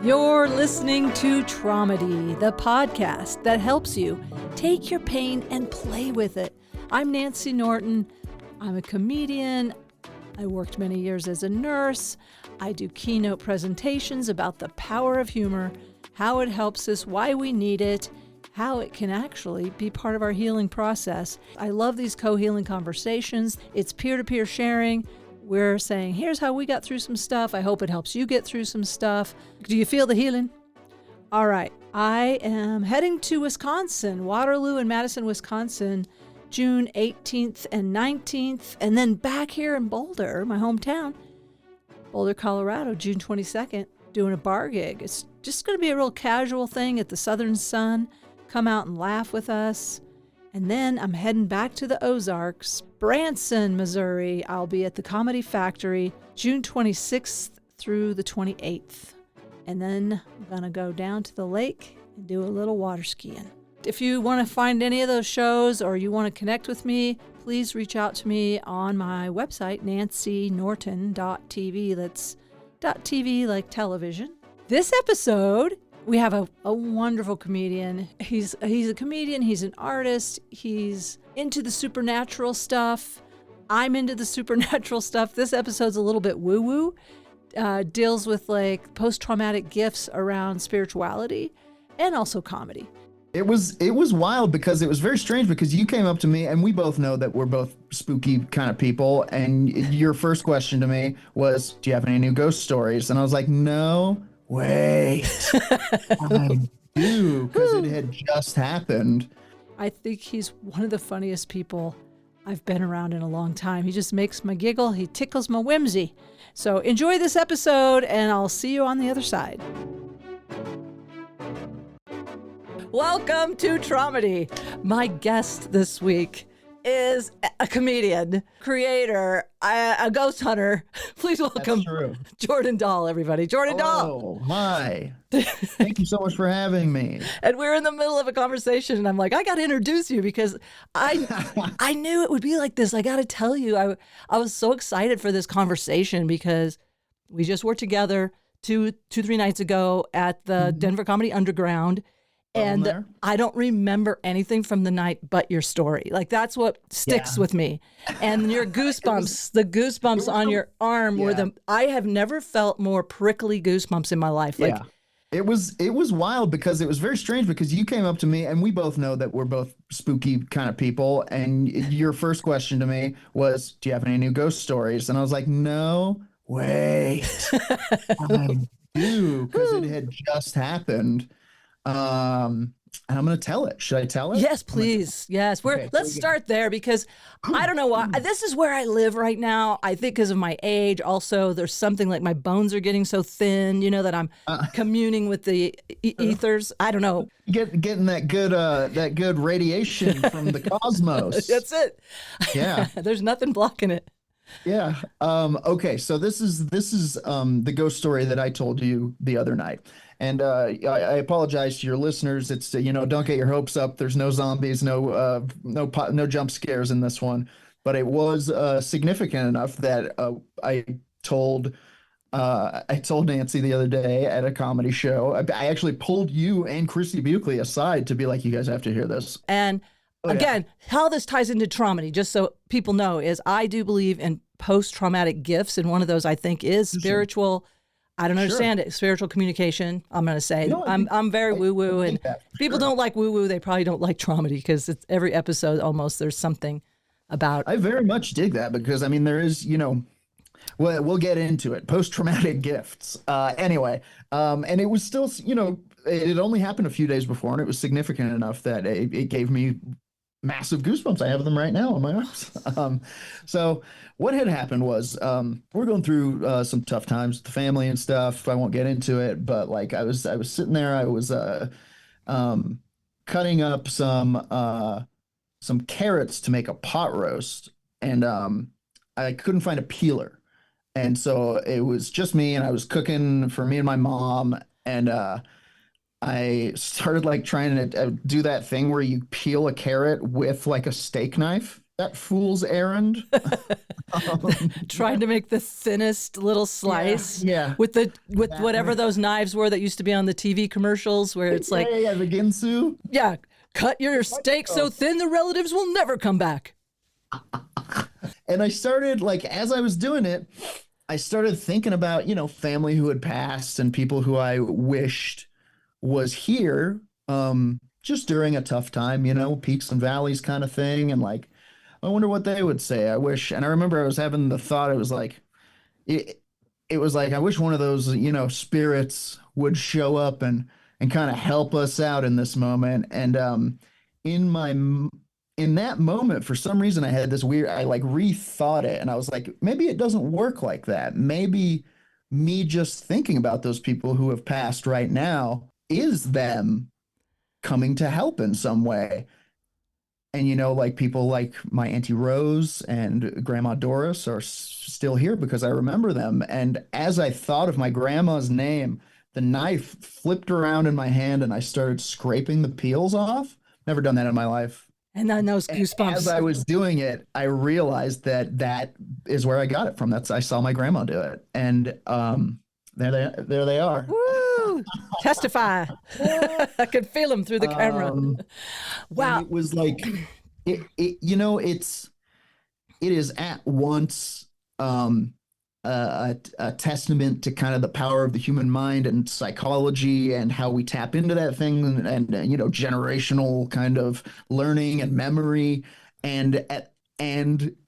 You're listening to Traumedy, the podcast that helps you take your pain and play with it. I'm Nancy Norton. I'm a comedian. I worked many years as a nurse. I do keynote presentations about the power of humor, how it helps us, why we need it, how it can actually be part of our healing process. I love these co-healing conversations. It's peer-to-peer sharing. We're saying, here's how we got through some stuff. I hope it helps you get through some stuff. Do you feel the healing? All right. I am heading to Wisconsin, Waterloo and Madison, Wisconsin, June 18th and 19th, and then back here in Boulder, my hometown, Boulder, Colorado, June 22nd, doing a bar gig. It's just going to be a real casual thing at the Southern Sun. Come out and laugh with us. And then I'm heading back to the Ozarks, Branson, Missouri. I'll be at the Comedy Factory, June 26th through the 28th. And then I'm going to go down to the lake and do a little water skiing. If you want to find any of those shows or you want to connect with me, please reach out to me on my website, nancynorton.tv. That's .tv like television. This episode, we have a wonderful comedian. He's a comedian. He's an artist. He's into the supernatural stuff. I'm into the supernatural stuff. This episode's a little bit woo-woo. Deals with like post-traumatic gifts around spirituality and also comedy. It was wild because it was very strange because you came up to me and we both know that we're both spooky kind of people. And your first question to me was, do you have any new ghost stories? And I was like, no, wait, I do, because it had just happened. I think he's one of the funniest people I've been around in a long time. He just makes me giggle. He tickles my whimsy. So enjoy this episode and I'll see you on the other side. Welcome to Traumedy. My guest this week is a comedian, creator, a ghost hunter. Please welcome Jordan Dahl, everybody. Jordan Dahl. Oh, hi. Thank you so much for having me. And we're in the middle of a conversation, and I'm like, I got to introduce you because I knew it would be like this. I got to tell you, I was so excited for this conversation because we just were together two, 3 nights ago at the Denver Comedy Underground. And I don't remember anything from the night but your story. Like, that's what sticks with me. And your goosebumps, the goosebumps on your arm were I have never felt more prickly goosebumps in my life. Like, It was wild because it was very strange because you came up to me and we both know that we're both spooky kind of people. And your first question to me was, do you have any new ghost stories? And I was like, no, wait, I do, because it had just happened. And I'm going to tell it. Should I tell it? Yes, please. Yes. Let's start there because I don't know why. This is where I live right now. I think because of my age. Also, there's something like my bones are getting so thin, that I'm communing with the ethers. I don't know. Getting that good radiation from the cosmos. That's it. Yeah. There's nothing blocking it. Yeah. Okay. So this is the ghost story that I told you the other night. And I apologize to your listeners. It's don't get your hopes up. There's no zombies, no jump scares in this one. But it was significant enough that I told Nancy the other day at a comedy show. I actually pulled you and Christy Buckley aside to be like, you guys have to hear this. And again, how this ties into traumedy, just so people know, is I do believe in post-traumatic gifts, and one of those I think is spiritual. I don't understand it. Spiritual communication. I'm going to say I'm very woo-woo, and people don't like woo-woo. They probably don't like traumedy because it's every episode almost there's something about. I very much dig that because there is we'll get into it. Post-traumatic gifts. Anyway, and it was still it had only happened a few days before, and it was significant enough that it gave me massive goosebumps. I have them right now on my arms. So what had happened was we're going through some tough times with the family and stuff. I won't get into it, but like I was sitting there. I was cutting up some carrots to make a pot roast, and I couldn't find a peeler, and so it was just me, and I was cooking for me and my mom, and I started like trying to do that thing where you peel a carrot with like a steak knife. that fool's errand. Trying to make the thinnest little slice yeah. with whatever those knives were that used to be on the TV commercials where it's like, yeah, the Ginsu. yeah, cut your steak so thin the relatives will never come back. And I started, like, as I was doing it, I started thinking about, family who had passed and people who I wished was here, just during a tough time, peaks and valleys kind of thing. And like, I wonder what they would say. I wish, and I remember I was having the thought, it, it was like, I wish one of those, spirits would show up and kind of help us out in this moment. And, in my, in that moment, for some reason, I had this weird, I like rethought it and I was like, maybe it doesn't work like that. Maybe me just thinking about those people who have passed right now is them coming to help in some way. And, like people like my Auntie Rose and Grandma Doris are still here because I remember them. And as I thought of my grandma's name, the knife flipped around in my hand and I started scraping the peels off. Never done that in my life. And then those goosebumps. As I was doing it, I realized that is where I got it from. I saw my grandma do it. And there they are. Woo! Testify. I could feel them through the camera. Wow. It was like, it is at once a testament to kind of the power of the human mind and psychology and how we tap into that thing and generational kind of learning and memory. And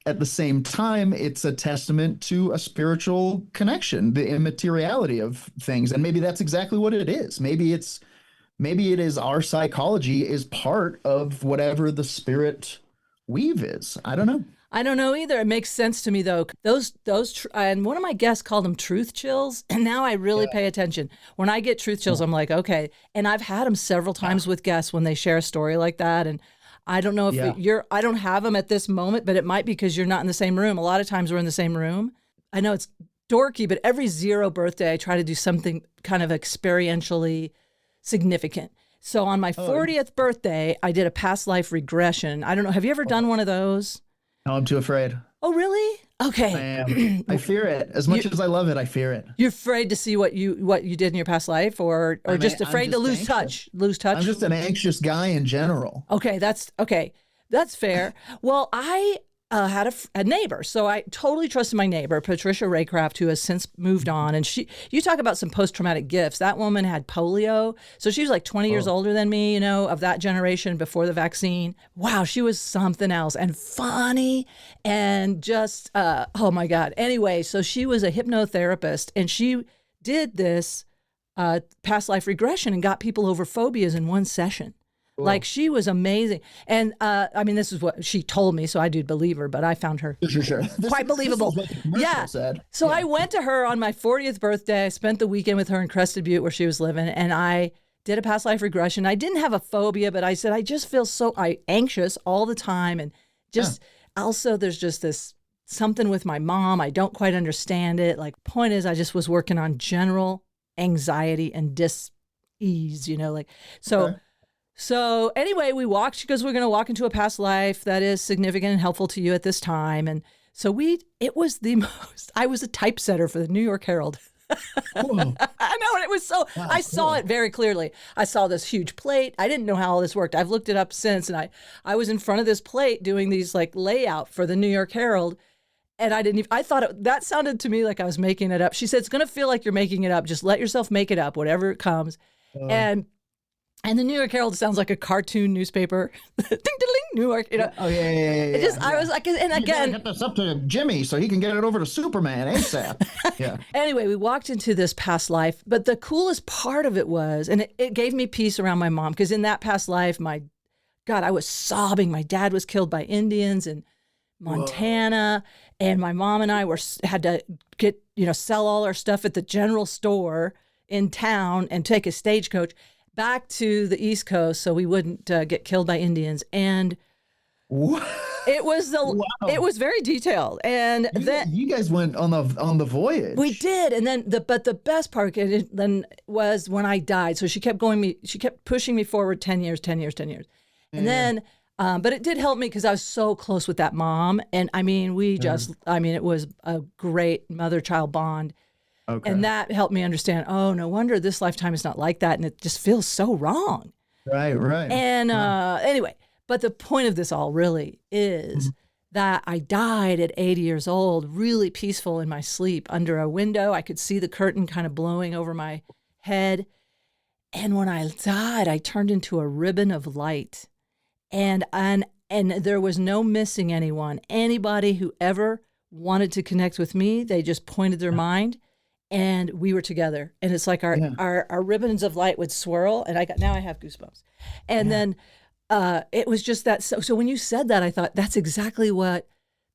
at the same time, it's a testament to a spiritual connection, the immateriality of things. And maybe that's exactly what it is. Maybe it is our psychology is part of whatever the spirit weave is. I don't know. I don't know either. It makes sense to me though. Those and one of my guests called them truth chills, and now I really pay attention. When I get truth chills, I'm like, okay. And I've had them several times with guests when they share a story like that. And I don't know if I don't have them at this moment, but it might be because you're not in the same room. A lot of times we're in the same room. I know it's dorky, but every 0 birthday, I try to do something kind of experientially significant. So on my 40th birthday, I did a past life regression. I don't know. Have you ever done one of those? No, I'm too afraid. Oh, really? Okay. I am. I fear it. As much as I love it, I fear it. You're afraid to see what you did in your past life, or just afraid to lose touch. Lose touch. I'm just an anxious guy in general. Okay, that's fair. Well, I had a neighbor, so I totally trusted my neighbor, Patricia Raycraft, who has since moved on. And you talk about some post-traumatic gifts. That woman had polio, so she was like 20 years older than me, of that generation before the vaccine. Wow, she was something else and funny and just, oh my God. Anyway, so she was a hypnotherapist and she did this past life regression and got people over phobias in one session. Cool. Like she was amazing. And this is what she told me, so I do believe her, but I found her quite believable. Yeah. So I went to her on my 40th birthday. I spent the weekend with her in Crested Butte where she was living, and I did a past life regression. I didn't have a phobia, but I said, I just feel so anxious all the time. And just also there's just this something with my mom. I don't quite understand it. Like point is, I just was working on general anxiety and dis-ease, so. Okay. So anyway, we walked. She goes, we're going to walk into a past life that is significant and helpful to you at this time. And so it was the most, I was a typesetter for the New York Herald. Cool. I know. And it was so, I saw it very clearly. I saw this huge plate. I didn't know how all this worked. I've looked it up since. And I was in front of this plate doing these like layout for the New York Herald. And I thought that sounded to me like I was making it up. She said, it's going to feel like you're making it up. Just let yourself make it up, whatever it comes. And the New York Herald sounds like a cartoon newspaper. Ding, ding, ding, New York. Oh, yeah. I was like, and again. Get this up to Jimmy so he can get it over to Superman ASAP. Yeah. Anyway, we walked into this past life. But the coolest part of it was, and it gave me peace around my mom, because in that past life, my God, I was sobbing. My dad was killed by Indians in Montana. Whoa. And my mom and I had to get, sell all our stuff at the general store in town and take a stagecoach back to the East Coast so we wouldn't get killed by Indians. And it was very detailed. And then you guys went on the voyage. We did. And then but the best part then was when I died. So she kept pushing me forward 10 years. And then But it did help me because I was so close with that mom. And I mean, it was a great mother-child bond. And Okay. that helped me understand, oh, no wonder this lifetime is not like that. And it just feels so wrong. Right, right. And Wow. anyway, but the point of this all really is Mhm. that I died at 80 years old, really peaceful in my sleep under a window. I could see the curtain kind of blowing over my head. And when I died, I turned into a ribbon of light. And there was no missing anyone. Anybody who ever wanted to connect with me, they just pointed their mind and we were together. And it's like Yeah, our ribbons of light would swirl. And now I have goosebumps. And yeah, then it was just that. So when you said that, I thought that's exactly what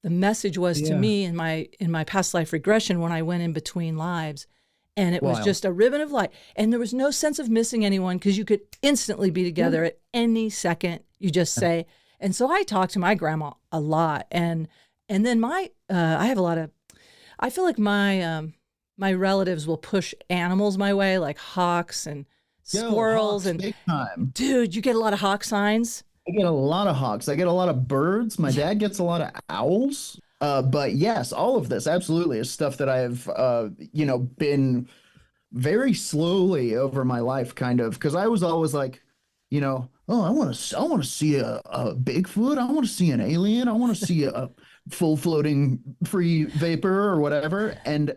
the message was to yeah. me in my past life regression when I went in between lives. And it was Wild. just a ribbon of light. And there was no sense of missing anyone because you could instantly be Yeah. together at any second. You just say. And so I talked to my grandma a lot. And then I have a lot of, I feel like my relatives will push animals my way, like hawks and Yo, squirrels. hawks, And big time. dude, you get a lot of hawk signs. I get a lot of hawks. I get a lot of birds. My Yeah. dad gets a lot of owls. But yes, all of this absolutely is stuff that I've, been very slowly over my life, kind of, because I was always like, oh, I want to see a Bigfoot. I want to see an alien. I want to see a full floating free vapor or whatever. And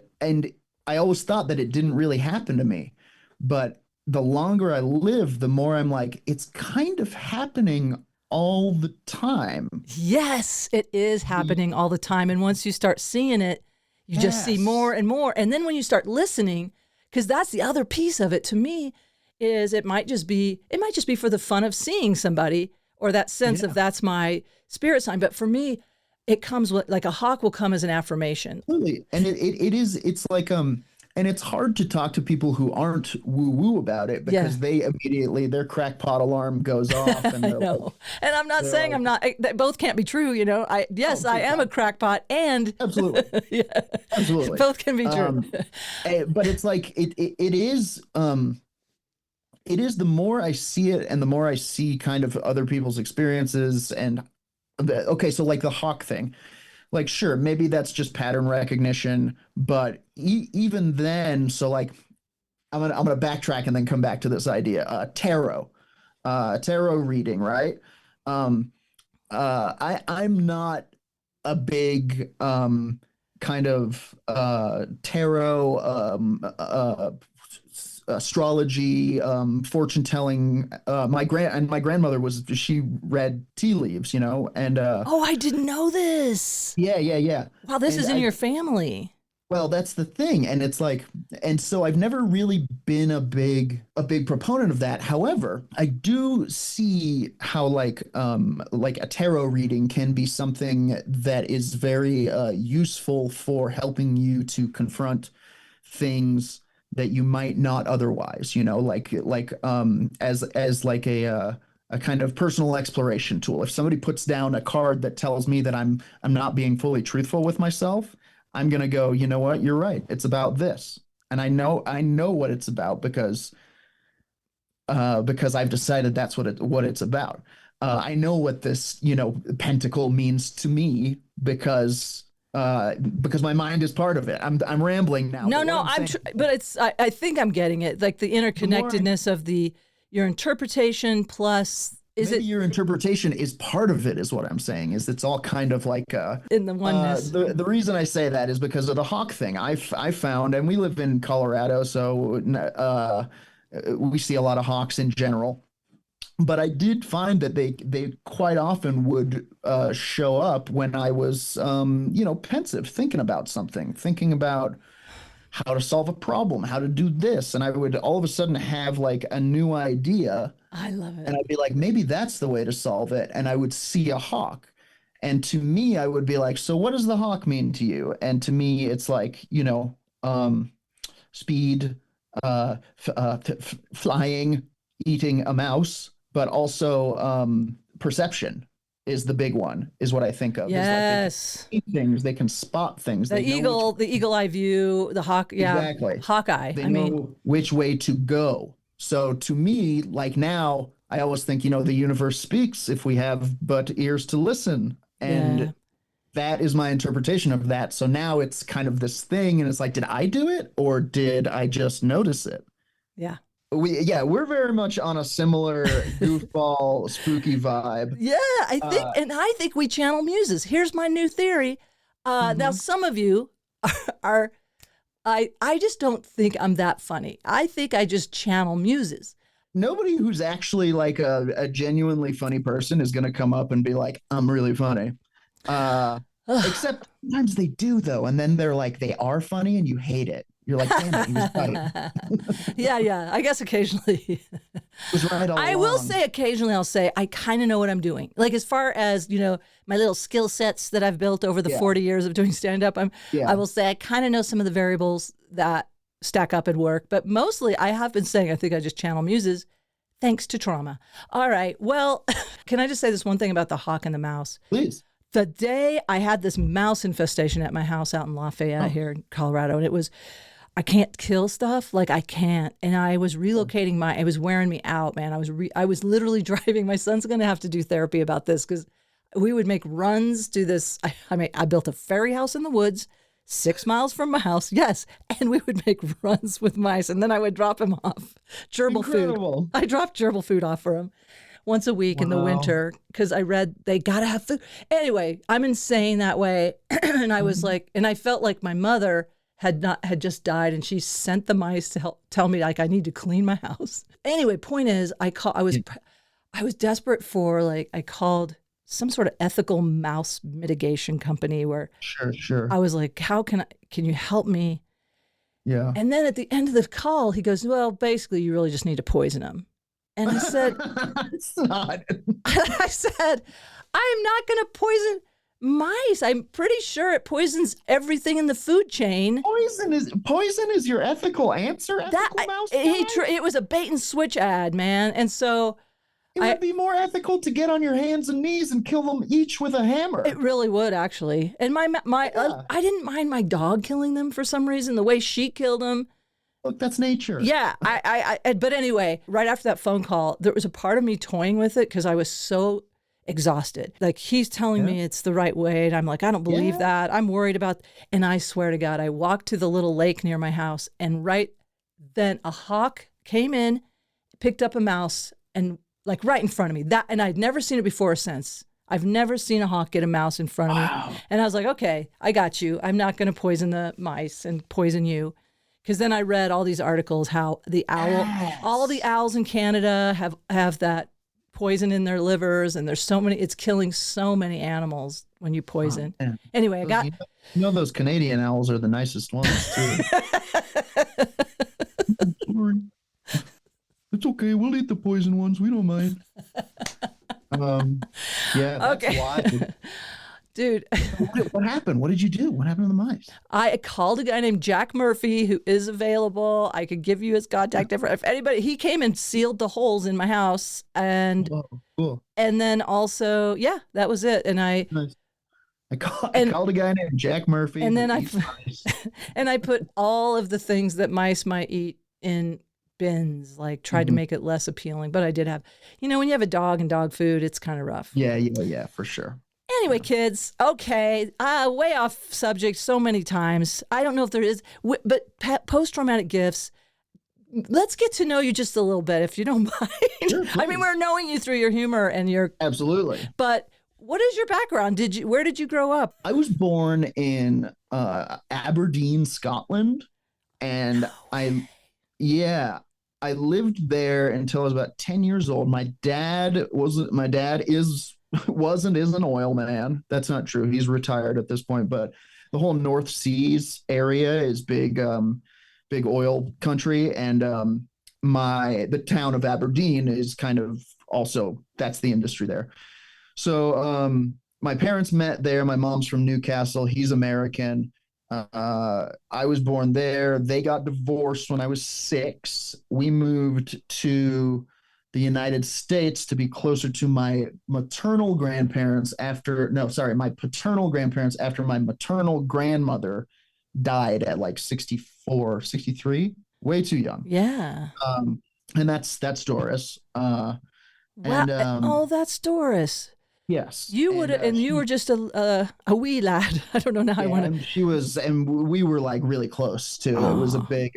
I always thought that it didn't really happen to me. But the longer I live, the more I'm like, it's kind of happening all the time. Yes, it is happening all the time. And once you start seeing it, you just see more Yes. and more. And then when you start listening, because that's the other piece of it to me, is it might just be for the fun of seeing somebody or that sense of Yeah. that's my spirit sign. But for me, it comes with like a hawk will come as an affirmation. Absolutely. And it's like and it's hard to talk to people who aren't woo woo about it Yeah. because they immediately their crackpot alarm goes off and I know. And I'm not they're saying like, I'm not, that both can't be true. oh, Yes, I big am a time. crackpot and Absolutely. yeah, Absolutely. both can be true. Um but it's like it is the more I see it and the more I see kind of other people's experiences and okay, so like the hawk thing. Like sure, maybe that's just pattern recognition, but even then, so like I'm gonna backtrack and then come back to this idea. Tarot reading, right? Um, I'm not a big kind of tarot astrology fortune telling my grandmother was she read tea leaves, and Oh, I didn't know this. yeah, yeah, yeah. Wow, this And is in your family. well, that's the thing. And it's like, and so I've never really been a big proponent of that. However, I do see how like a tarot reading can be something that is very useful for helping you to confront things that you might not otherwise, as like a kind of personal exploration tool. If somebody puts down a card that tells me that I'm not being fully truthful with myself, I'm gonna go, you know what? You're right. It's about this. And I know what it's about because I've decided that's what it's about. I know what this, pentacle means to me because my mind is part of it. I'm rambling now, No, but what no, I'm saying, but I think I'm getting it. Like the the more I interconnectedness of your interpretation plus, is maybe it your interpretation is part of it, is what I'm saying, is it's all kind of like in the oneness? the reason I say that is because of the hawk thing. I found, and we live in Colorado, so we see a lot of hawks in general. But I did find that they quite often would show up when I was pensive, thinking about something, thinking about how to solve a problem, how to do this, and I would all of a sudden have like a new idea, I love and it. I'd be like, maybe that's the way to solve it, and I would see a hawk. And to me, I would be like, so what does the hawk mean to you? And to me, it's like, speed, flying, eating a mouse, but also perception is the big one, is what I think of. Is like they can Yes. see things, they can spot things, they know which The eagle eye view, the hawk, yeah, exactly. hawkeye. They I mean, know which way to go. So to me, like now, I always think, the universe speaks if we have but ears to listen. Yeah. And that is my interpretation of that. So now it's kind of this thing, and it's like, did I do it or did I just notice it? Yeah. We're very much on a similar goofball, spooky vibe. Yeah, Uh, I think we channel muses. Here's my new theory. Now, mhm. some of you are, I just don't think I'm that funny. I think I just channel muses. Nobody who's actually like a genuinely funny person is going to come up and be like, I'm really funny. Uh, Except sometimes they do, though. And then they're like, they are funny and you hate it. You're like, damn it, he was right. Yeah, yeah. I guess occasionally. Was right all I will along. say occasionally I'll say I kind of know what I'm doing. Like as far as, my little skill sets that I've built over the Yeah. 40 years of doing stand up, I Yeah. will say I kind of know some of the variables that stack up and work, but mostly I have been saying I think I just channel muses thanks to trauma. All right. Well, can I just say this one thing about the hawk and the mouse? Please. The day I had this mouse infestation at my house out in Lafayette Oh, here in Colorado, and it was I can't kill stuff. Like I can't. And I was relocating it was wearing me out, man. I was literally driving. My son's going to have to do therapy about this because we would make runs to this. I built a fairy house in the woods 6 miles from my house. Yes. And we would make runs with mice. And then I would drop him off gerbil food. incredible. I dropped gerbil food off for him once a week in the Wow. winter because I read they got to have food. Anyway, I'm insane that way. And I was Mhm. like, and I felt like my mother had just died and she sent the mice to help tell me like I need to clean my house. Anyway, point is Yeah, I was desperate for like I called some sort of ethical mouse mitigation company where sure, sure. I was like, can you help me? Yeah. And then at the end of the call, he goes, well, basically you really just need to poison them. And I said, It's not. I said, I'm not going to poison mice. I'm pretty sure it poisons everything in the food chain. Poison is your ethical answer, That ethical mouse guy? it was a bait and switch ad, man. And so It I would be more ethical to get on your hands and knees and kill them each with a it hammer. really would actually. And Yeah. I didn't mind my dog killing them for some reason. The way she killed them. Look, that's nature. Yeah, but anyway, right after that phone call, there was a part of me toying with it because I was so exhausted. Like he's telling Yeah. me it's the right way, and I'm like, I don't believe Yeah. that. I'm worried about, and I swear to God, I walked to the little lake near my house, and right then a hawk came in, picked up a mouse, and like right in front of me. And I'd never seen it before or since. I've never seen a hawk get a mouse in front of me. Wow. And I was like, okay, I got you. I'm not going to poison the mice and poison you. Because then I read all these articles how all the Yes. owls in Canada have that poison in their livers, and there's so many. It's killing so many animals when you Oh, poison. man. Anyway, I Those, got. those Canadian owls are the nicest ones too. Sorry. It's okay. We'll eat the poison ones. We don't mind. Um, yeah, that's Okay, wild. dude. What happened? What did you do? What happened to the mice? I called a guy named Jack Murphy who is available. I could give you his contact info. If anybody, he came and sealed the holes in my house, Oh, cool. and then also, yeah, that was it. And Nice. I and called a guy named Jack Murphy and who then eats mice. and I put all of the things that mice might eat in bins, like tried to Mhm. make it less appealing. But I did have, when you have a dog and dog food, it's kind of rough. Yeah, for sure. Anyway, Yeah. kids, okay, way off subject so many times. I don't know if there is, but post traumatic gifts. Let's get to know you just a little bit, if you don't mind. Sure, I mean, please. we're knowing you through your humor and Absolutely. but what is your background? Where did you grow up? I was born in Aberdeen, Scotland, and yeah, I lived there until I was about 10 years old. My dad is was and is an oil man. That's not true. He's retired at this point, but the whole North Seas area is big oil country, and the town of Aberdeen is kind of also that's the industry there. So my parents met there. My mom's from Newcastle. He's American. I was born there. They got divorced when I was 6. We moved to the United States to be closer to my maternal grandparents my paternal grandparents after my maternal grandmother died at like 64, 63, way too young. Yeah. And that's Doris. Wow. And Oh, that's Doris. yes, You would, and and you were just a wee lad. I don't know now. I yeah, want to. and she was, and we were like really close too. It was a Oh, big,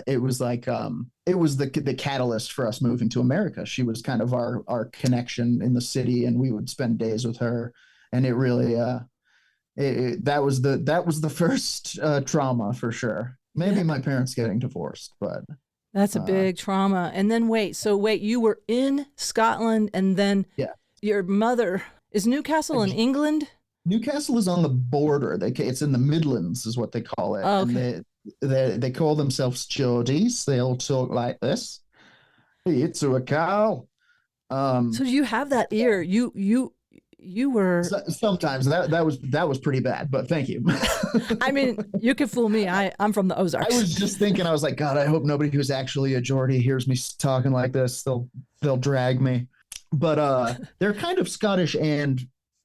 it was like, it was the catalyst for us moving to America. She was kind of our connection in the city, and we would spend days with her. And it really, that was the first trauma for sure. yeah. Maybe my parents getting divorced, but That's a uh, big trauma. And then wait. So wait, you were in Scotland, and then yeah. your mother is Newcastle in England. Newcastle is on the border. It's in the Midlands, is what they call it, Oh, and okay. they call themselves Geordies. They all talk like this. Hey, it's a cow. So Um, you have that ear. You were. Sometimes that was pretty bad, but thank you. I mean, you can fool me. I'm from the I Ozarks. was just thinking, I was like, God, I hope nobody who's actually a Geordie hears me talking like this. They'll drag me. But they're kind of Scottish and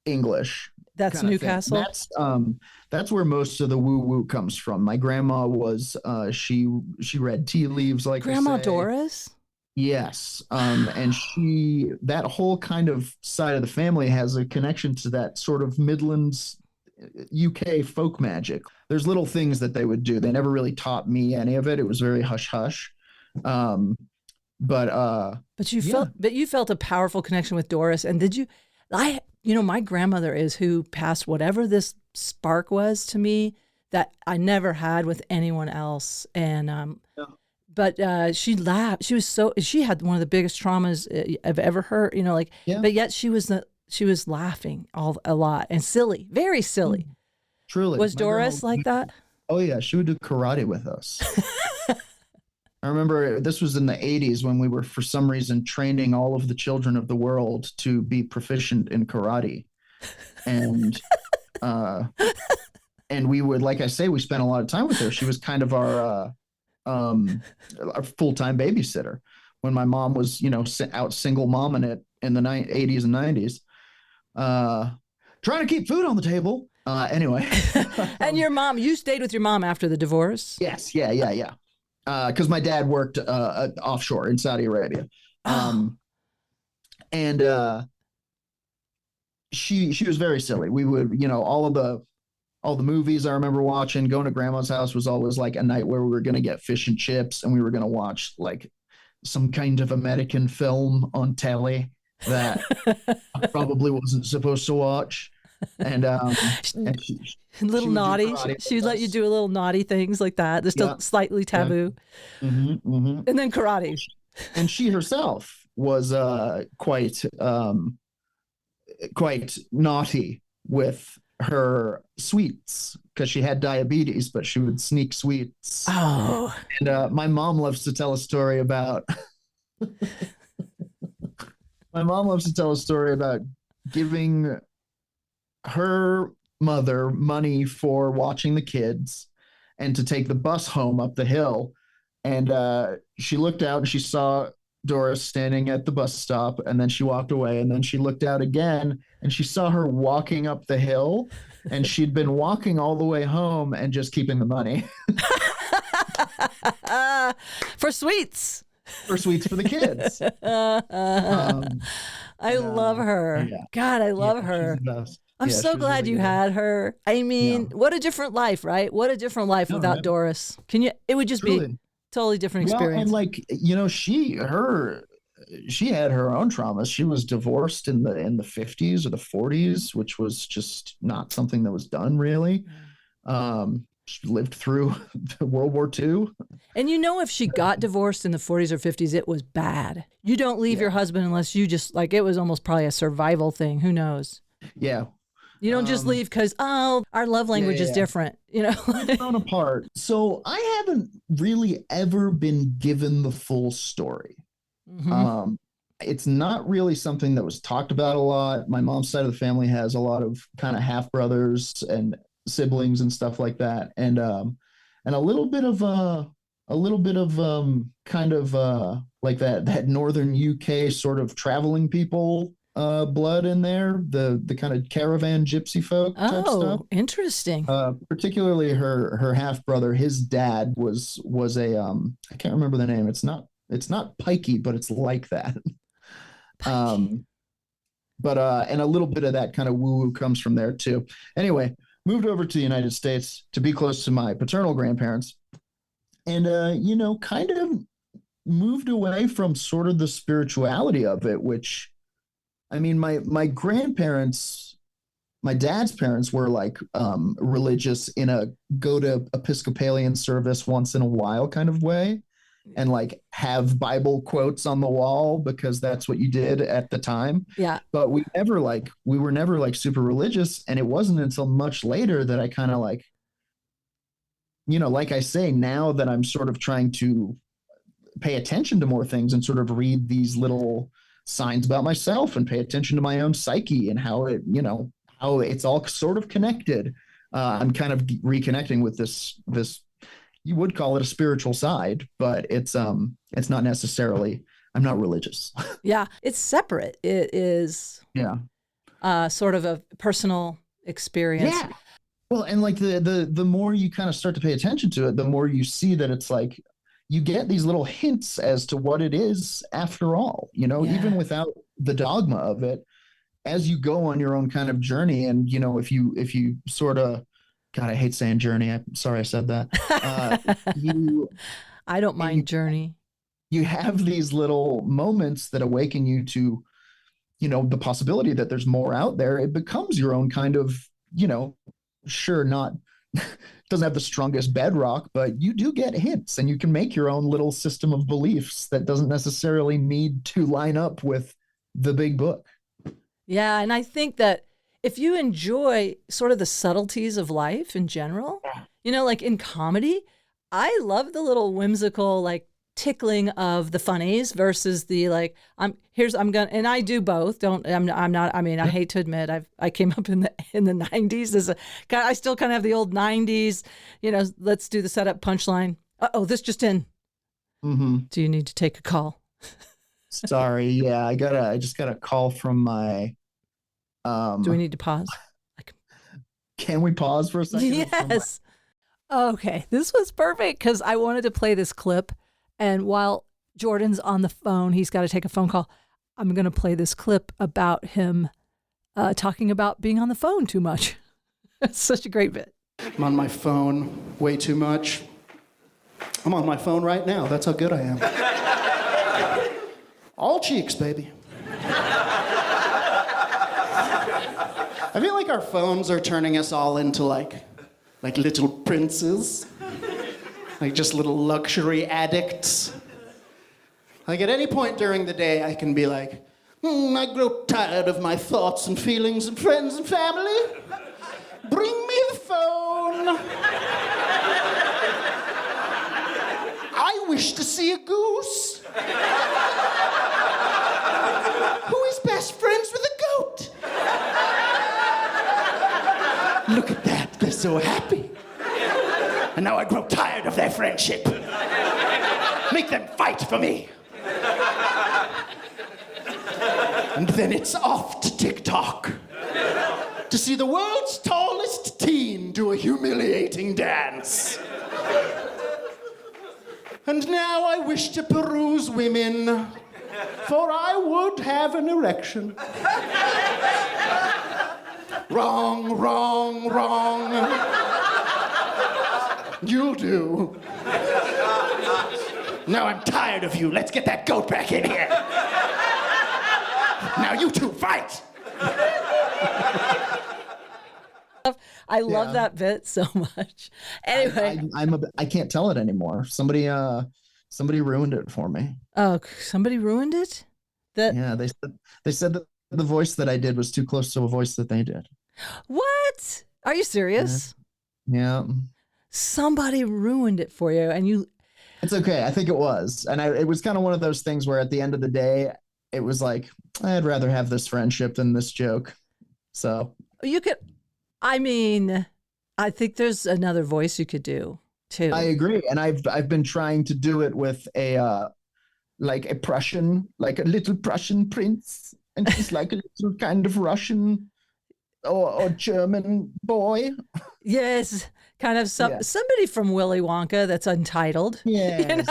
English That's kind of thing. Newcastle. That's where most of the woo woo comes from. My grandma was she read tea leaves, like they Grandma say. Doris. Yes. And Wow. she, that whole kind of side of the family has a connection to that sort of Midlands UK folk magic. There's little things that they would do. They never really taught me any of it. It was very hush hush. Um, but yeah, But you felt a powerful connection with Doris. And did you? My grandmother is who passed whatever this spark was to me that I never had with anyone else. And but she laughed. She had one of the biggest traumas I've ever heard. yeah, But yet she was laughing a lot and silly, very silly. truly. Was My grandma, Doris like that? oh yeah, she would do karate with us. I remember this was in the 80s when we were, for some reason, training all of the children of the world to be proficient in karate. And uh, and we would, like I say, we spent a lot of time with her. She was kind of our full-time babysitter when my mom was, out single momming it in the 80s and 90s, uh, trying to keep food on the table. Anyway, And your mom, you stayed with your mom after the divorce? yes, yeah, yeah, yeah. Because my dad worked offshore in Saudi Arabia, Oh, um, and she was very silly. We would, all the movies I remember watching, going to grandma's house was always like a night where we were going to get fish and chips, and we were going to watch like some kind of American film on telly that I probably wasn't supposed to watch. And and she little would do naughty. karate She'd with let you us. do little naughty things like that. They're still Yeah, slightly yeah. taboo. Hmm. And then karate. And she herself was quite naughty with her sweets because she had diabetes, but she would sneak sweets. Oh, And my mom loves to tell a story about my mom loves to tell a story about giving her mother money for watching the kids and to take the bus home up the hill. And she looked out and she saw Doris standing at the bus stop, and then she walked away. And then she looked out again and she saw her walking up the hill, and she'd been walking all the way home and just keeping the money for sweets. for sweets for the kids. Um, I love her. yeah, God, I yeah, love she's her. the best. I'm Yeah, so she was glad really you good. had her. I Yeah, mean, what a different life, right? What a different life no, without right? Doris. It would just be Truly. totally different Well, and experience. like, she had her own traumas. She was divorced in the 50s or the 40s, which was just not something that was done really. She lived through World War II. And if she got divorced in the 40s or 50s, it was bad. You don't leave your Yeah. husband unless you just like it was almost probably a survival thing. Who knows? Yeah. You don't just Um, leave because, oh, our love yeah, language yeah, is yeah. different, We've grown apart. So I haven't really ever been given the full story. Hmm. Um, it's not really something that was talked about a lot. My mom's side of the family has a lot of kind of half brothers and siblings and stuff like that, and a little bit of kind of like that northern UK sort of traveling people blood in there, the kind of caravan gypsy folk type stuff. Oh, interesting. Particularly her half brother, his dad was a I can't remember the name. It's not pikey, but it's like that. Um, but and a little bit of that kind of woo-woo comes from there too. Anyway, moved over to the United States to be close to my paternal grandparents, and kind of moved away from sort of the spirituality of it, which I mean, my grandparents, my dad's parents were like religious in a go to Episcopalian service once in a while kind of way, and like have Bible quotes on the wall because that's what you did at the time. Yeah. But we were never like super religious. And it wasn't until much later that I kind of like, like I say, now that I'm sort of trying to pay attention to more things and sort of read these little signs about myself and pay attention to my own psyche and how how it's all sort of connected. I'm kind of reconnecting with this you would call it a spiritual side, but it's not necessarily. I'm not religious. Yeah, it's separate. It is sort of a personal experience. Yeah. Well, and like the more you kind of start to pay attention to it, the more you see that it's like you get these little hints as to what it is after all, even without the dogma of it, as you go on your own kind of journey. And, if you sort of, God, I hate saying journey. I'm sorry I said that. I don't mind journey. You have these little moments that awaken you to, the possibility that there's more out there. It becomes your own kind of, sure, not doesn't have the strongest bedrock, but you do get hints and you can make your own little system of beliefs that doesn't necessarily need to line up with the big book. Yeah. And I think that if you enjoy sort of the subtleties of life in general, like in comedy, I love the little whimsical, like tickling of the funnies versus the like, and I do both. I hate to admit, I came up in the 90s I still kind of have the old 90s, let's do the setup punchline. Uh-oh, this just in. Mm-hmm. Do you need to take a call? Sorry. Yeah. I just got a call from my, do we need to pause? Can we pause for a second? Yes. Okay. This was perfect because I wanted to play this clip. And while Jordan's on the phone, he's got to take a phone call. I'm going to play this clip about him talking about being on the phone too much. It's such a great bit. I'm on my phone way too much. I'm on my phone right now. That's how good I am. All cheeks, baby. I feel like our phones are turning us all into like little princes. Like just little luxury addicts. Like at any point during the day, I can be like, I grow tired of my thoughts and feelings and friends and family. Bring me the phone. I wish to see a goose. Who is best friends with a goat? Look at that, they're so happy. And now I grow tired of their friendship. Make them fight for me. And then it's off to TikTok to see the world's tallest teen do a humiliating dance. And now I wish to peruse women, for I would have an erection. Wrong, wrong, wrong. You'll do. Now I'm tired of you. Let's get that goat back in here. Now you two fight. I love that bit so much. Anyway, I can't tell it anymore. Somebody ruined it for me. Oh, somebody ruined it? Yeah, they said that the voice that I did was too close to a voice that they did. What? Are you serious? Yeah. Somebody ruined it for you, and you. It's okay. I think it was, and it was kind of one of those things where at the end of the day, it was like I'd rather have this friendship than this joke. So you could. I mean, I think there's another voice you could do too. I agree, and I've been trying to do it with a Prussian, like a little Prussian prince, and she's like a little kind of Russian or German boy. Yes. kind of somebody from Willy Wonka that's untitled. Yes,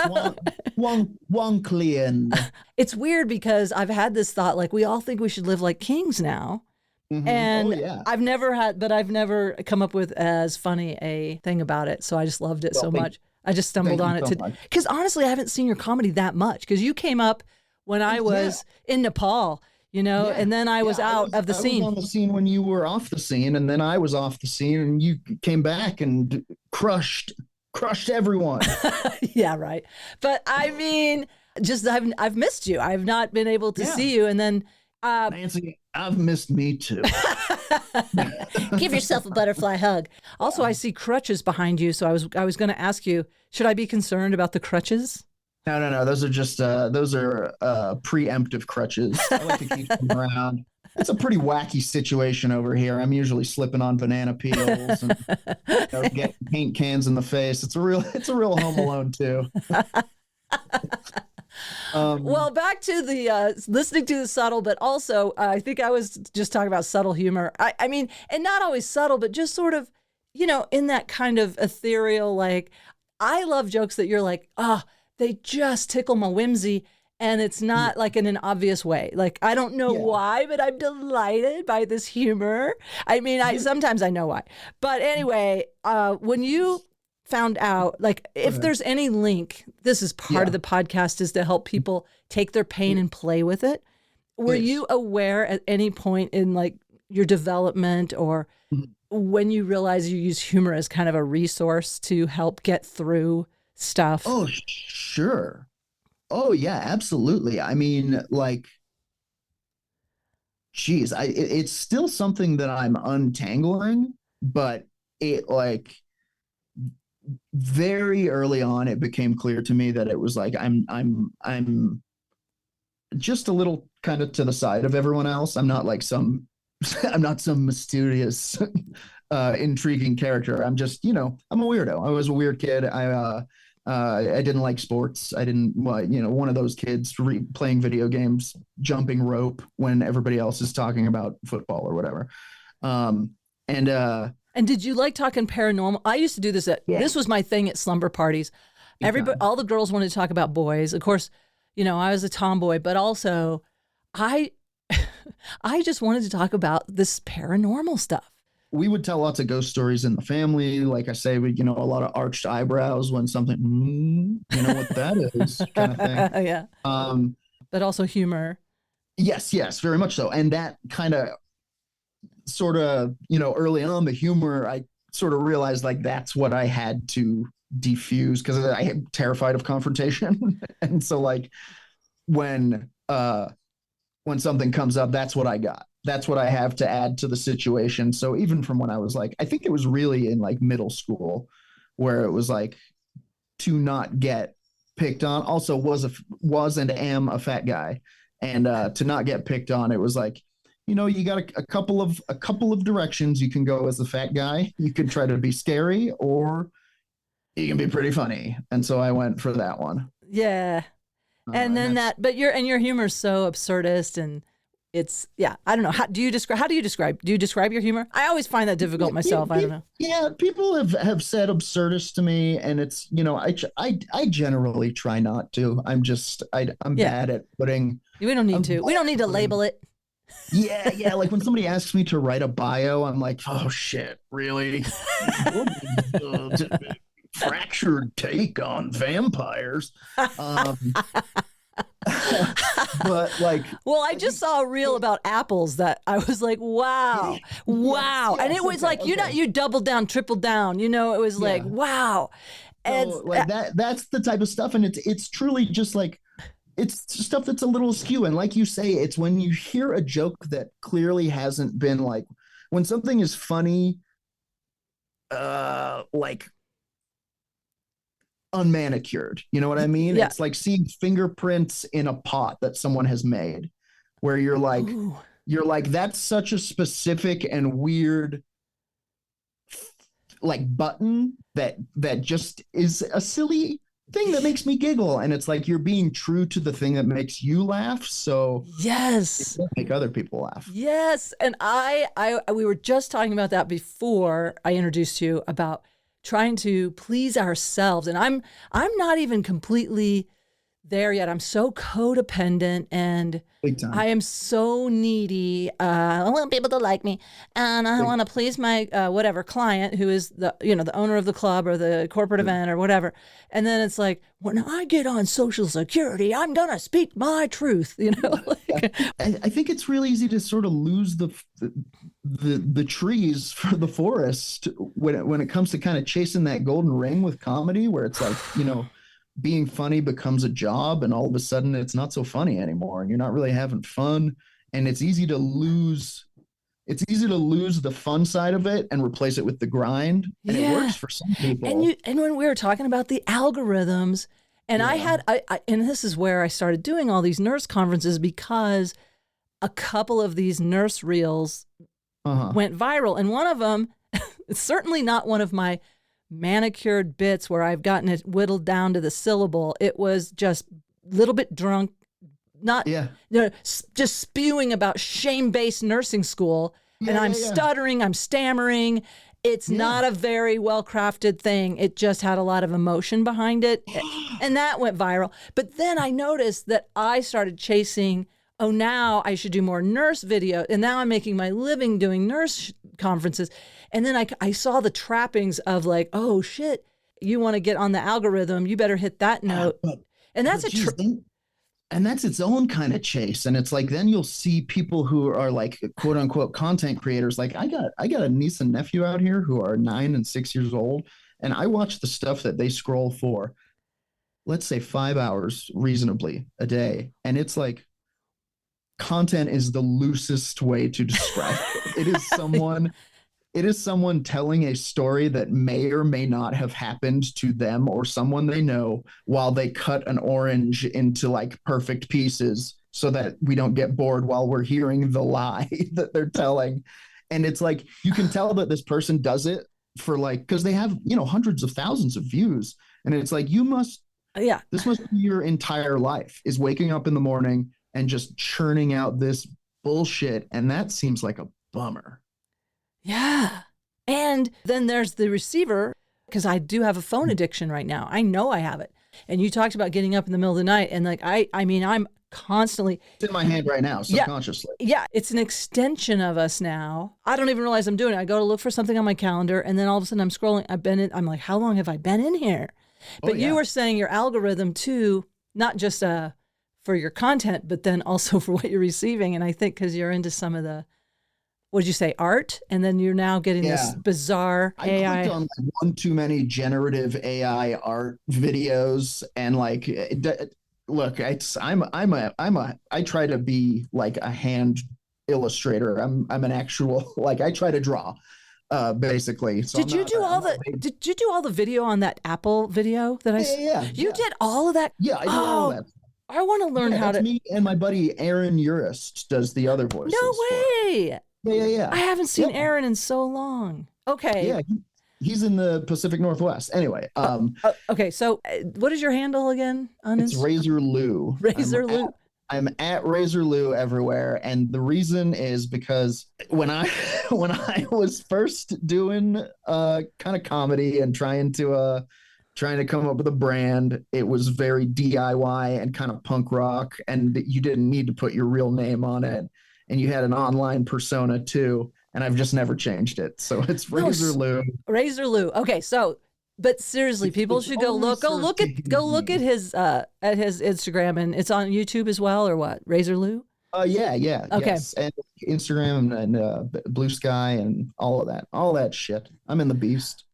Wonklian. It's weird because I've had this thought, like, we all think we should live like kings now. Mm-hmm. And Oh, yeah. I've never come up with as funny a thing about it. So I just loved it so much. I just stumbled on it because honestly, I haven't seen your comedy that much because you came up when I was in Nepal, and then I was out of the scene. I was on the scene when you were off the scene, and then I was off the scene, and you came back and crushed everyone. Yeah, right. But I mean, just I've missed you. I've not been able to see you, and then Nancy, I've missed me too. Give yourself a butterfly hug. Also, I see crutches behind you, so I was going to ask you, should I be concerned about the crutches? No. Those are just preemptive crutches. I like to keep them around. It's a pretty wacky situation over here. I'm usually slipping on banana peels and getting paint cans in the face. It's a real Home Alone too. Well, back to the listening to the subtle, but also I think I was just talking about subtle humor. I mean, and not always subtle, but just sort of, in that kind of ethereal, like, I love jokes that you're like, they just tickle my whimsy. And it's not like in an obvious way. Like, I don't know why, but I'm delighted by this humor. I mean, sometimes I know why. But anyway, when you found out, like, if there's any link, this is part of the podcast, is to help people take their pain and play with it. Were you aware at any point in, like, your development or when you realize you use humor as kind of a resource to help get through stuff? Oh, sure. Oh, yeah, absolutely. I mean, like, geez, it's still something that I'm untangling, but it, like, very early on, it became clear to me that it was like I'm just a little kind of to the side of everyone else. I'm not like I'm not some mysterious, intriguing character. I'm just, I'm a weirdo. I was a weird kid. I didn't like sports. I didn't, one of those kids playing video games, jumping rope when everybody else is talking about football or whatever. And did you like talking paranormal? I used to do this. This was my thing at slumber parties. All the girls wanted to talk about boys. Of course, I was a tomboy, but also I just wanted to talk about this paranormal stuff. We would tell lots of ghost stories in the family. Like I say, a lot of arched eyebrows when something, you know what that is, kind of thing. Yeah. But also humor. Yes, very much so. And that kind of sort of, early on, the humor, I sort of realized like that's what I had to defuse because I am terrified of confrontation. And so like when something comes up, that's what I got. That's what I have to add to the situation. So even from when I was like, I think it was really in like middle school where it was like to not get picked on. Also was and am a fat guy. And to not get picked on, it was like, you got a couple of directions you can go as the fat guy. You could try to be scary or you can be pretty funny. And so I went for that one. Yeah. And then your humor is so absurdist and it's, I don't know. How do you describe your humor? I always find that difficult myself. I don't know. Yeah. People have said absurdist to me and it's, I generally try not to. I'm bad at putting. We don't need to. We don't need to label it. Yeah. Like when somebody asks me to write a bio, I'm like, oh shit, really? Fractured take on vampires. But like, well, I just saw a reel about apples that I was like, wow. And it was like, you doubled down, tripled down, it was like, wow. And so, like that's the type of stuff. And it's truly just like, it's stuff that's a little askew. And like you say, it's when you hear a joke that clearly hasn't been like, when something is funny, like unmanicured, you know what I mean? Yeah. It's like seeing fingerprints in a pot that someone has made where you're like, that's such a specific and weird like button that just is a silly thing that makes me giggle. And it's like, you're being true to the thing that makes you laugh. So yes, make other people laugh. Yes. And we were just talking about that before I introduced you about trying to please ourselves. And I'm not even completely there yet. I'm so codependent and Big time. I am so needy. I want people to like me, and I want to please my whatever client who is the the owner of the club or the corporate event or whatever. And then it's like, when I get on Social Security, I'm gonna speak my truth. I think it's really easy to sort of lose the trees for the forest when it comes to kind of chasing that golden ring with comedy, where it's like, being funny becomes a job, and all of a sudden it's not so funny anymore, and you're not really having fun, and it's easy to lose the fun side of it and replace it with the grind. And it works for some people. And when we were talking about the algorithms, and I and this is where I started doing all these nurse conferences, because a couple of these nurse reels went viral, and one of them, it's certainly not one of my manicured bits where I've gotten it whittled down to the syllable. It was just a little bit drunk, just spewing about shame-based nursing school. And I'm stuttering, I'm stammering. It's not a very well-crafted thing. It just had a lot of emotion behind it. And that went viral. But then I noticed that I started chasing, now I should do more nurse video. And now I'm making my living doing nurse conferences. And then I saw the trappings of like, oh shit, you want to get on the algorithm, you better hit that note. And that's and that's its own kind of chase. And it's like, then you'll see people who are like, quote unquote, content creators. Like I got a niece and nephew out here who are 9 and 6 years old. And I watch the stuff that they scroll for, let's say 5 hours reasonably a day. And it's like, content is the loosest way to describe it. It is someone telling a story that may or may not have happened to them or someone they know, while they cut an orange into like perfect pieces so that we don't get bored while we're hearing the lie that they're telling. And it's like, you can tell that this person does it for like, because they have, hundreds of thousands of views. And it's like, this must be your entire life, is waking up in the morning and just churning out this bullshit. And that seems like a bummer. Yeah. And then there's the receiver, because I do have a phone addiction right now. I know I have it. And you talked about getting up in the middle of the night. And like, I mean, I'm constantly. It's in my hand right now, subconsciously. Yeah. It's an extension of us now. I don't even realize I'm doing it. I go to look for something on my calendar, and then all of a sudden I'm scrolling. I'm like, how long have I been in here? But you were saying your algorithm too, not just for your content, but then also for what you're receiving. And I think because you're into some of the, what did you say, art? And then you're now getting this bizarre AI. I clicked on like one too many generative AI art videos, and like, look, I try to be like a hand illustrator. I'm an actual, like, I try to draw, basically. So did you do all the video on that Apple video that I? You did all of that. Yeah, I did all of that. I want to learn how to. Me and my buddy Aaron Urist does the other voices. No way. Yeah. I haven't seen Aaron in so long. Okay. Yeah, he's in the Pacific Northwest. Anyway. Okay, so what is your handle again on It's Razor Lou. Razor Lou. I'm at Razor Lou everywhere, and the reason is because when I was first doing kind of comedy and trying to come up with a brand, it was very DIY and kind of punk rock, and you didn't need to put your real name on it. And you had an online persona too, and I've just never changed it. So it's Razor Lou. Razor Lou. Okay, so but seriously, people should go look at his Instagram, and it's on YouTube as well, or what? Razor Lou? Yeah. Okay. Yes. And Instagram and Blue Sky and all that shit. I'm in the beast.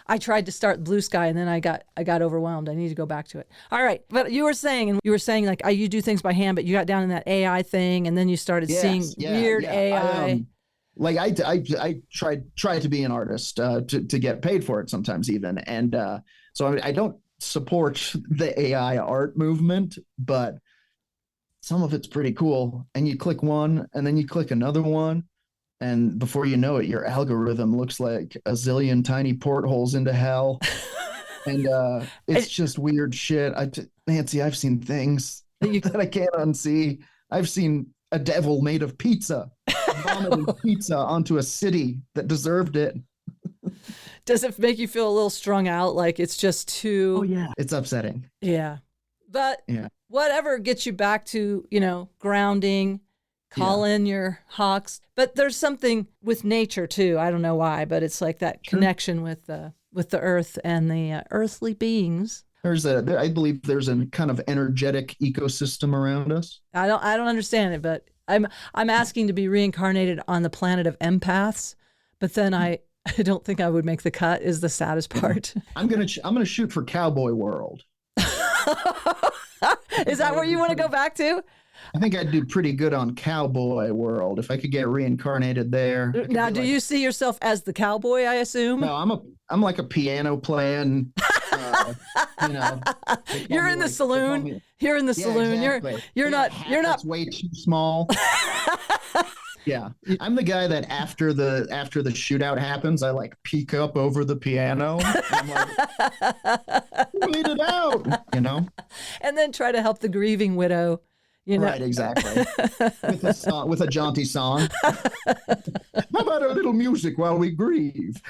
I tried to start Blue Sky, and then I got overwhelmed. I need to go back to it. All right, but you were saying like you do things by hand, but you got down in that AI thing, and then you started seeing weird AI. I tried to be an artist to get paid for it sometimes even, and so I don't support the AI art movement, but some of it's pretty cool. And you click one, and then you click another one. And before you know it, your algorithm looks like a zillion tiny portholes into hell. And it's just weird shit. Nancy, I've seen things that I can't unsee. I've seen a devil made of pizza vomiting pizza onto a city that deserved it. Does it make you feel a little strung out? Like it's just too. Oh yeah, it's upsetting. Yeah. But Yeah. whatever gets you back to, grounding, call in your hawks. But there's something with nature too. I don't know why, but it's like that connection with the earth and the earthly beings. I believe there's a kind of energetic ecosystem around us. I don't understand it, but I'm asking to be reincarnated on the planet of empaths, but then I don't think I would make the cut is the saddest part. I'm gonna shoot for Cowboy World. Is that where you want to go back to? I think I'd do pretty good on Cowboy World if I could get reincarnated there. Now, do you see yourself as the cowboy, I assume? No, I'm like a piano playing. You're in the saloon. You're in the saloon. Exactly. You're not. That's way too small. Yeah, I'm the guy that after the shootout happens, I like peek up over the piano. And I'm like, bleed it out, And then try to help the grieving widow. Right, exactly. with a jaunty song. How about a little music while we grieve?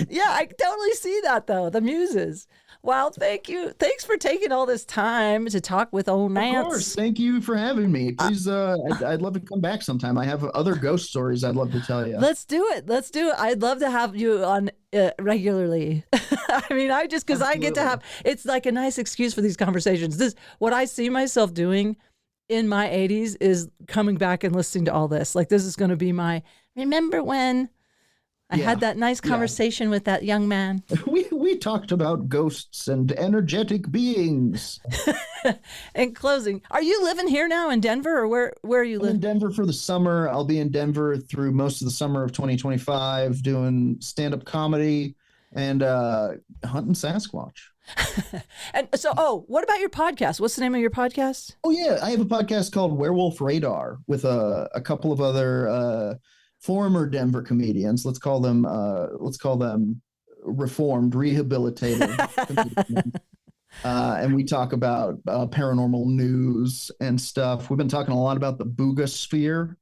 Yeah, I totally see that though. The muses. Wow, thank you. Thanks for taking all this time to talk with old Nance. Of course. Thank you for having me. Please, I'd love to come back sometime. I have other ghost stories I'd love to tell you. Let's do it. I'd love to have you on regularly. I mean, because I get to have, it's like a nice excuse for these conversations. What I see myself doing in my 80s is coming back and listening to all this. Like this is going to be remember when I had that nice conversation with that young man. We talked about ghosts and energetic beings. In closing, are you living here now in Denver, or where are you living? In Denver for the summer. I'll be in Denver through most of the summer of 2025 doing stand-up comedy and hunting Sasquatch. And so, what about your podcast? What's the name of your podcast? Oh yeah, I have a podcast called Werewolf Radar with a couple of other former Denver comedians. Let's call them reformed, rehabilitated. And we talk about paranormal news and stuff. We've been talking a lot about the Booga sphere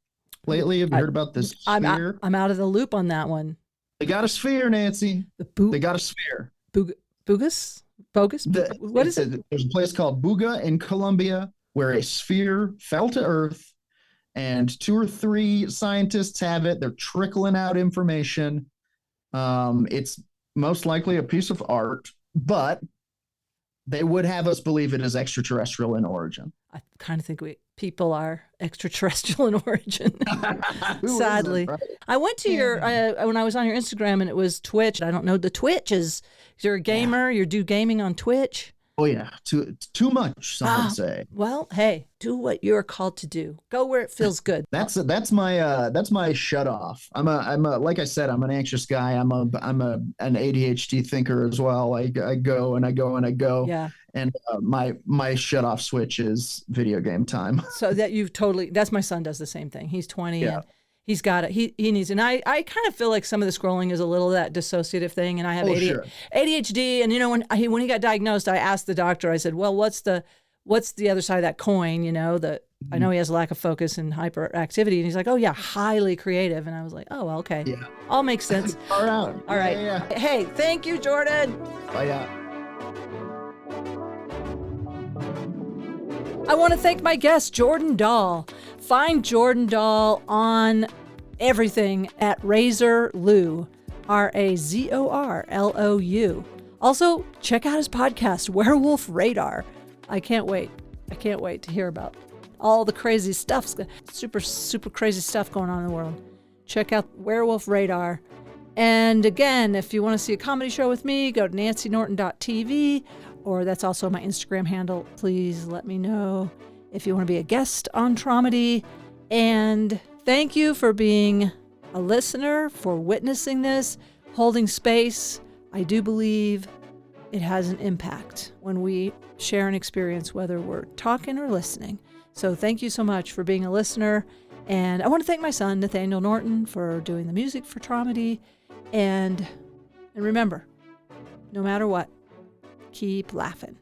lately. Have you heard about this sphere? I'm out of the loop on that one. They got a sphere, Nancy. They got a sphere. Bogus? Bogus? What is it? There's a place called Booga in Colombia where a sphere fell to Earth. And 2 or 3 scientists have it. They're trickling out information. It's most likely a piece of art, but they would have us believe it is extraterrestrial in origin. I kind of think people are extraterrestrial in origin. Sadly. Right? I went to when I was on your Instagram and it was Twitch. I don't know. The Twitch you're a gamer. You do gaming on Twitch. Oh yeah, too much. Some would say. Well, hey, do what you're called to do. Go where it feels good. That's my shut off. I'm a like I said, I'm an anxious guy. I'm an ADHD thinker as well. I go and I go and I go. Yeah. And my shut off switch is video game time. So that's my son does the same thing. He's 20 and he's got it. He needs, and I kind of feel like some of the scrolling is a little that dissociative thing. And I have ADHD. And when he got diagnosed, I asked the doctor. I said, "Well, what's the other side of that coin?" I know he has a lack of focus and hyperactivity. And he's like, "Oh yeah, highly creative." And I was like, "Oh, well, okay, all makes sense." All right. Yeah. Hey, thank you, Jordan. Bye. Yeah. I want to thank my guest, Jordan Dahl. Find Jordan Dahl on everything at Razor Lou, RAZORLOU. Also, check out his podcast, Werewolf Radar. I can't wait to hear about all the crazy stuff, super, super crazy stuff going on in the world. Check out Werewolf Radar. And again, if you want to see a comedy show with me, go to nancynorton.tv, or that's also my Instagram handle. Please let me know if you want to be a guest on Traumedy. And thank you for being a listener, for witnessing this, holding space. I do believe it has an impact when we share an experience, whether we're talking or listening. So thank you so much for being a listener. And I want to thank my son, Nathaniel Norton, for doing the music for Traumedy. And remember, no matter what, keep laughing.